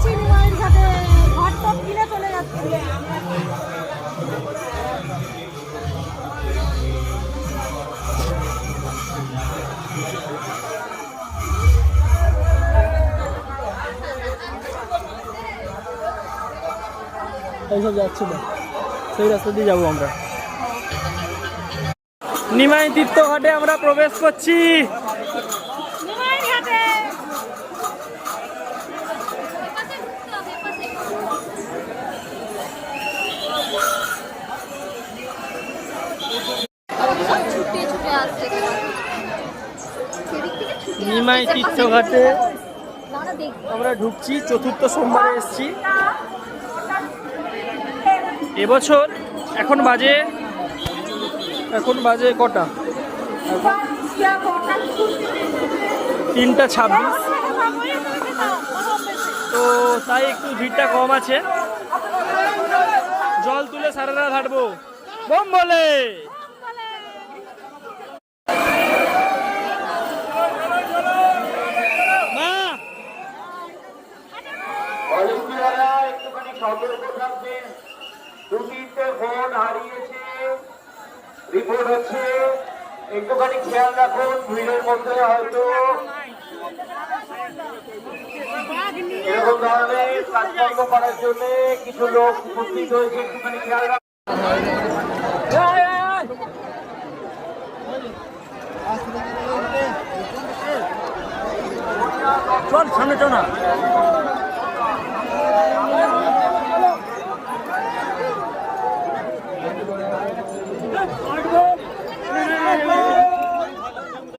যাচ্ছি নিমাইয়ের ঘাটে, ঘাট টপ কিনে চলে যাচ্ছি। এইসব যাচ্ছি না, সেই রাস্তা দিয়ে যাবো আমরা। নিমাই তীর্থঘাটে আমরা প্রবেশ করছি। নিমাইয়ের ঘাটে নিমাই তীর্থঘাটে আমরা ঢুকছি, চতুর্থ সোমবারে এসছি এবছর। এখন বাজে কটা? 3:26। তো তাই একটু ভিড়টা কম আছে। জল তুলে সারা রাত হাঁটবো, বোম বলে। একটুখানি সতর্ক থাকবেন, 2-3টে ফোন হারিয়েছে রিপোর্ট হচ্ছে, একটুখানি খেয়াল রাখুন। ভিড়ের মধ্যে হয়তো এরকম ধরনের কাজকর্ম করার জন্য কিছু লোক উপস্থিত হয়েছে, একটুখানি খেয়াল রাখুন। চল সামনে চল না।